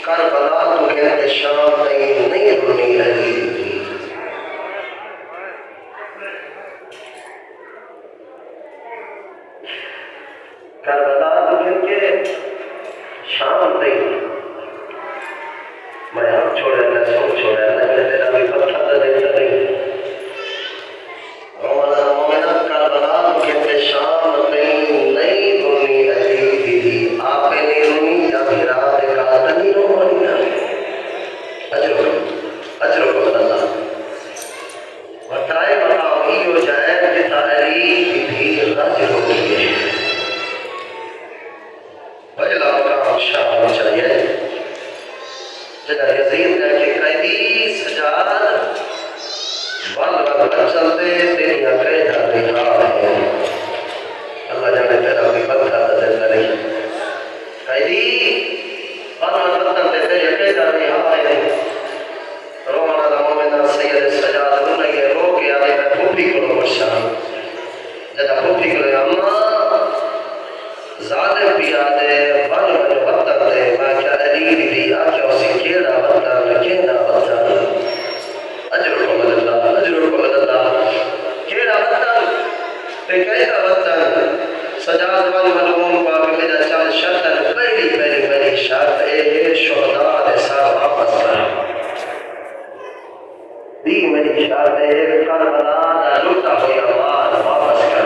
Karbala तो कहते शाम नहीं नहीं रुनी रही करबला तो कहते शाम नहीं मैं हम छोड़े ना सो छोड़े ना तेरा भी पत्थर तो देता नहीं रोमना मोमिना करबला तो कहते शाम नहीं नहीं रुनी रही दीदी आपे नहीं रुनी या फिर रात का नहीं रोनी अजरो को अल्लाह बताए बताओ ही हो जाए जितना अली दीदी राज होती है पहला काम शाम चाहिए जगह यजीद ने कि कैदी सजाद वल चलते तेरी कैदा रिहा है अल्लाह जाने तेरा भी बंदा देता नहीं कैदी वल चलते तेरी कैदा रिहा है रोमना दा मोमिना सैयद सजाद ने ये रो के आए मैं फूफी को परेशान जदा फूफी को अम्मा ज़ालिम भी आदे वल वतन दे मैं क्या अली दी आके उसे केड़ा वतन अजरुकुम अल्लाह केड़ा वतन ते कैसा वतन सजाद वल मलूम पाक मेरा चल शर्त पहली शर्त ए शुहदा दे साथ वापस कर दी मेरी शर्त ए करबला दा लुटा होया माल वापस कर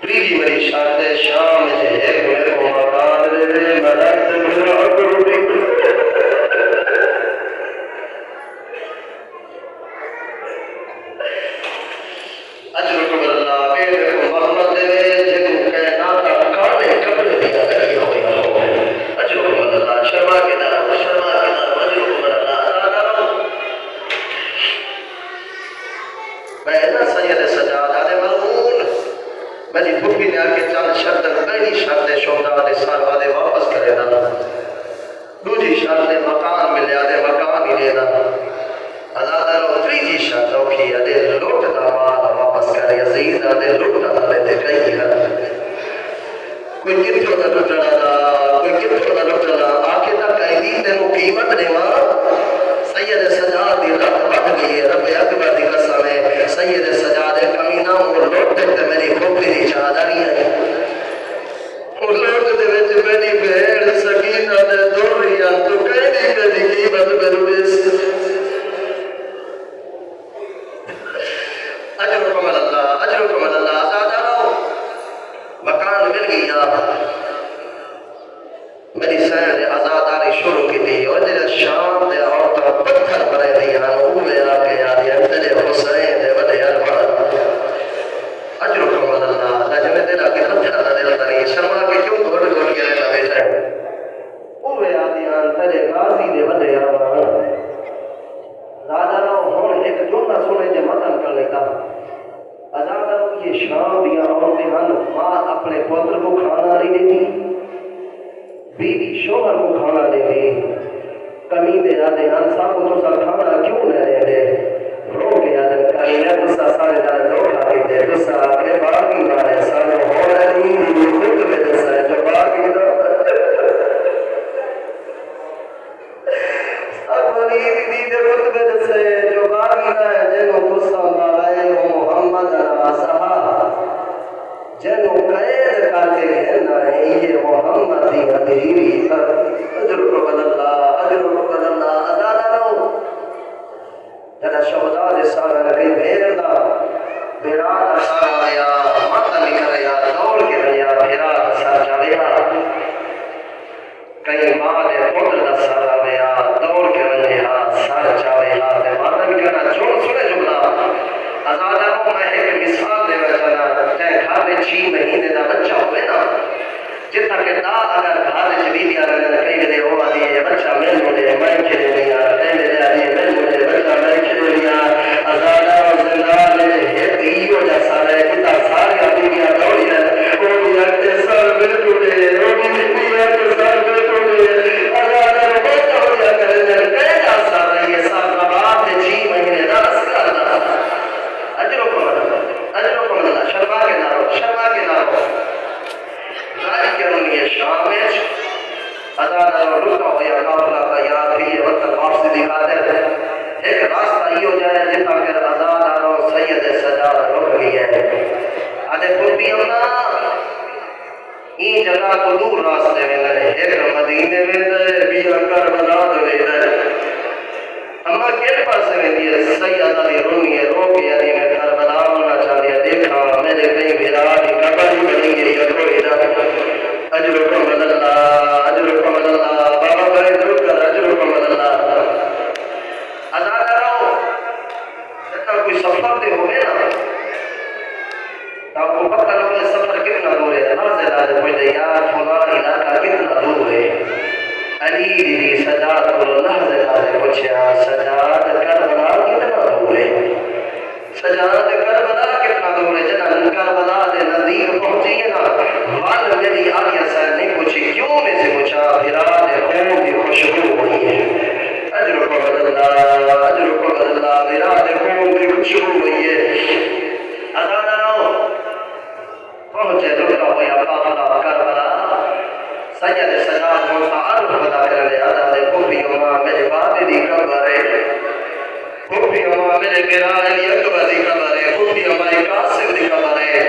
त्रीजी मेरी शर्त है शाम से है मेरे को मकान दे दे मैं से मेरा करूंगी अजरुकुम अल्लाह मेरे को मोहम्मद दे जे को कहना था काले कपड़े दिया करियो हो अजरुकुम अल्लाह शर्मा के ना अजरुकुम अल्लाह मैं ना सैयद सजाद आदे मलून मेरी फुफी ने आके चल शर्त पहली शर्त शोहदा दे साल वादे वापस करे ना दूसरी शर्त मकान मिले आदे मकान ही लेना आजाद रो तीसरी शर्त औखी आदे लुट दा माल वापस करे यजीद आदे लुट दा दे कई है कोई किथों दा लुटना कोई किथों दा लुटना आके दा कैदी तेनु कीमत देवा सैयद सजाद दी रत बढ़ गई है रब अकबर दी कसम है सैयद सजाद कमीना और लुट ते मेरी फुफी दी चादरी है और लुट दे विच मेरी भेड़ सकीना दे दोरियां तो कैदी कदी कीमत बरुस अजरुकुम अल्लाह आजाद आओ मकान मिल गया मेरी सैन ने आजादारी शुरू की थी और जरा शाम दे औरतां पत्थर भरे दिया उवे आके आदिया तेरे हुसैन दे वडे अरमान अजरुकुम अल्लाह लजने तेरा के पत्थर ना दिल तरी शर्मा के क्यों घोट घोट के रहना बैठा उवे आदिया तेरे गाजी दे वडे अरमान राजा नो हुन एक जोना सुने जे मतन कर लेता आजाद ये शाम दिया औरतें हन मां अपने पुत्र को खाना नहीं देती बीवी शोहर को खाना देती कमीने आदे हंसा को तो सब खाना क्यों न दे रो के आदे कमीने गुस्सा सारे दाल धोखा देते गुस्सा के बागी मारे सारे हो रही खुद में जैसा जो बागी दो अपनी दीदी दे खुद में जैसे जो बागी ना है जेनो गुस्सा मारे वो मोहम्मद अनवासा जेनो कैद करके है ना ये मोहम्मद दी हबीबी अजरुकुम अल्लाह आजाद रहो जरा शोहदा दे सारा लगे भेरदा बेरा दा सारा आया माता निकल या दौड़ के गया बेरा दा सारा जाया कई मां दे पुत्र दा सारा आया दौड़ के गया सारा चावेया ते माता निकल जो सुने जुमला आजाद रहो मैं एक मिसाल देना चाहना ते घर में 6 महीने दा बच्चा होवे ना जितना के दा अगर घर में बीबी अगर कई दे हो आदि ये बच्चा मैं मुझे मैं खेले लिया कई दे आदि मैं मुझे बच्चा मैं खेले लिया आजाद और जिंदान में है तीयो जैसा है कितना सारे बीबियां दौड़ी है वो भी लगते सर में टूटे वो भी बीबियां के सर में टूटे आजाद और बच्चा हो जा करे कई जा सारा ये सब बात है 6 महीने दा असला अजरुकुम अल्लाह शर्मा के ना रो राय करूंगी शाम में अज़ादारों लुटा होया काफिला तैयार थी वतन वापसी दी खातिर एक रास्ता इहो जाए जिथा फिर अज़ादारों सैयद सजाद रुक गई है आदे पुरबी अम्मा ई जगह तो दूर रास्ते वेंदे एक मदीने वेंदे बिया करबला वेंदे अम्मा केड़े पासे वेंदी है सैयद अली रोनी है रो के अली में करबला होना चाहती है देखा मेरे कई भिरा की कबर ही बनी है ये कोई ना अजरुकुम अल्लाह बाबा करे जरूर कर अजरुकुम अल्लाह अज़ादारों जितना कोई सफर दे होवे ना तो आपको पता लगे सफर कितना दूर है नाज़िल पूछे यार फलां इलाका कितना दूर है अली दी सजाद को नाज़िल पूछा सजाद करबला कितना दूर है सजाद करबला कितना दूर है जना करबला दे नजदीक पहुंची है ना वाल मेरी आलिया सर ने पूछी क्यों ने से पूछा फिरा दे खून की खुशबू हुई है अजरुकुम अल्लाह फिरा दे खून की खुशबू हुई है अज़ादारों पहुंचे रुका होया काफिला करबला सैयद सजाद मुताअरुफ बता करने आदा दे फूफी अम्मा मेरे बाबे दी कबर है फूफी अम्मा मेरे बिरा अली अकबर दी कबर है फूफी अम्मा कासिम दी कबर है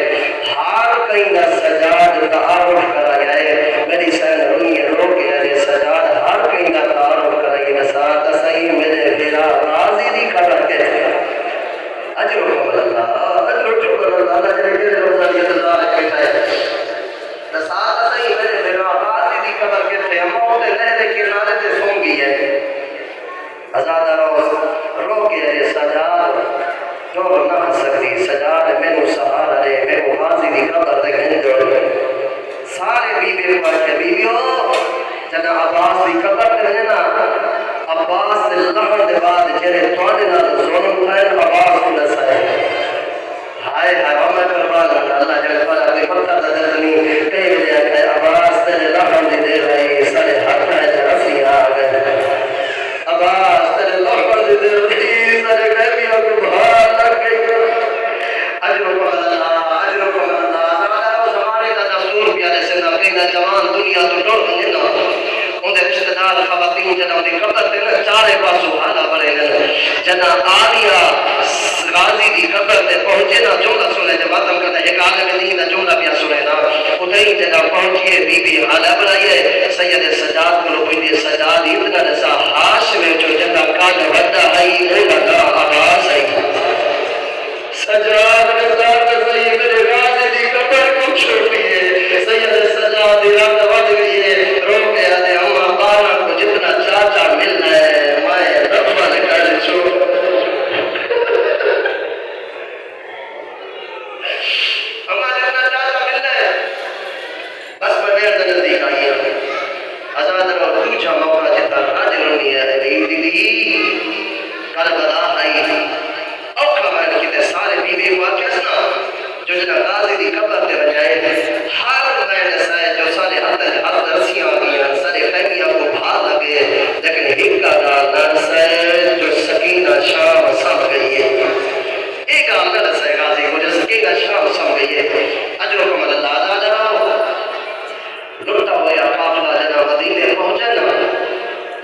हार कहीं ना सजाद तारुफ कराया है मेरी सहन रोनी रो के अरे सजाद हार कहीं ना तारुफ कराई ना साथ सही मेरे बिरा गाजी दी कबर के अजरुकुम अल्लाह जरे के रोज़ानी अल्लाह कहता है ना साथ सही मेरे बिरा गाजी दी कबर के थे अम्मा दे लहरे किनारे ते सोंगी है अज़ादारों रो के अरे सजाद जो ना सकती सजाद मैनू सहारा दे मैनू गाजी दी कबर ते कहीं जोड़ सारे बीबी को के बीबियो जना अब्बास दी कबर ते ना अब्बास दे लहन दे बाद जेरे तोड़े नाल जुल्म करे अब्बास को नसाए हाय हाय मैं कुर्बान अल्लाह जल वाला कोई पत्ता ददनी कह गया है अब्बास तेरे लहन दे रहे सारे हाथ में रसी आ गए अब्बास तेरे लहन दे रहे सारे गैबियों को भार लग गई अजरुकुम अल्लाह ज़ादारों ज़माने दा दस्तूर प्यारे से ना कहीं ना जवान दुनिया तो डर बने ना उनके रिश्तेदार खवातीन जना दी कबर ते ना चारे पासों हाला भरे ने जना आलिया गाजी दी कबर ते पहुंचे ना जुमला सुने जब मातम करता एक आलम दीन दा जुमला पिया सुने ना उतई जना पहुंची बीबी हाला बनाई सैयद सजाद को पूछी सजाद इतना नसा हाश में जो जना कान वड्डा है ओ लगा आवाज आई सजाद के साथ सही मेरे गाजी दी कबर को छोड़ी है सैयद सजाद रात बढ़ गई है रो के आदे अम्मा बाना को जितना चाचा मिल रहा है मैं रफल कर छोड़ अम्मा जितना चाचा मिल रहा है बस मैं मेरे नजदीक आई हूं अज़ादारों दूसरा मौका जितना राज रोनी है दीदी करबला आई औखा मैं किते सारे बीवी को आखिसना जो जना गाजी दी कबर ते बजाए हर मैंने साए जो सारे हाथ रस्सियां आ गई सारे खैमिया को भार लगे लेकिन हिक्का गाल साए जो सकीना शाम सम गई है एक गाल न साए गाजी को जो सकीना शाम सम गई है अजरुकुम अल्लाह अज़ादारों लुटा होया काफिला जना मदीने पहुंचे ना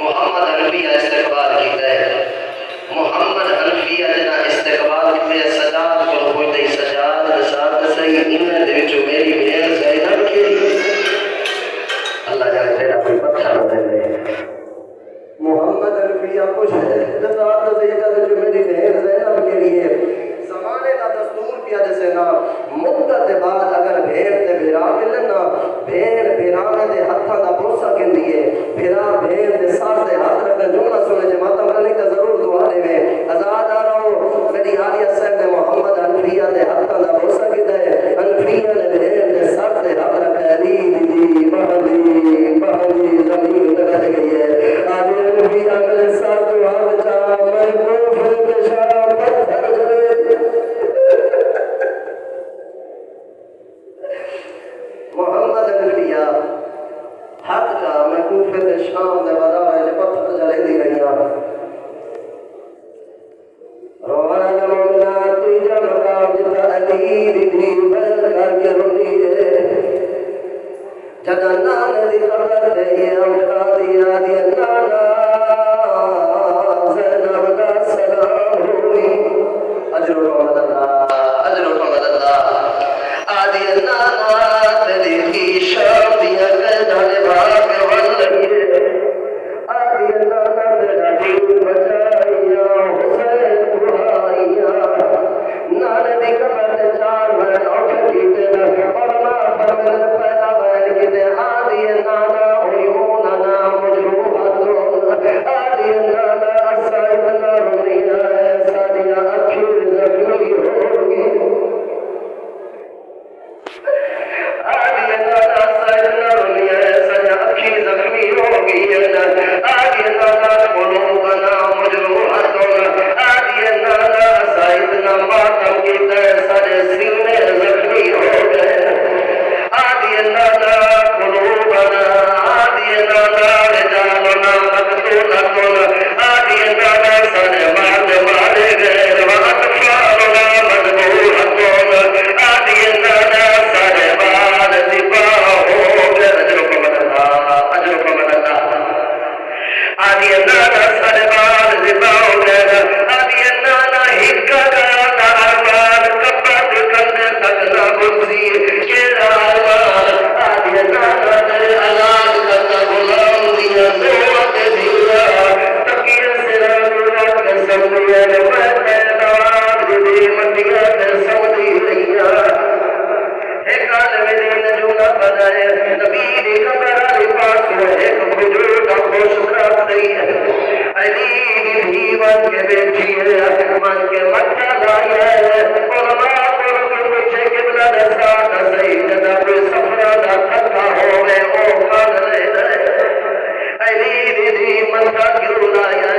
मोहम्मद हनफिया इस्तकबाल कीता है मोहम्मद हनफिया जना इस्तकबाल कीते सजाद को पूछते सजाद साथ सही इन दे विच मेरी भेड़ ज़ैनब की अल्लाह जाने तेरा कोई पत्थर न दे मोहम्मद हनफिया पूछे सजाद ज़ैनब जो मेरी भेड़ ज़ैनब के लिए ज़माने का दस्तूर पिया जैसे ना मुद्दत बाद अगर भेड़ ते भिरा मिलन ना भेड़ भिराने दे हत्था दा भरोसा केंदी है फिर मन के मत्था लाया उलमा को पूछे किबला दे साथ सही जदा कोई सफरा दा थका होवे ओ कान ले अली दी मत्था क्यों लाया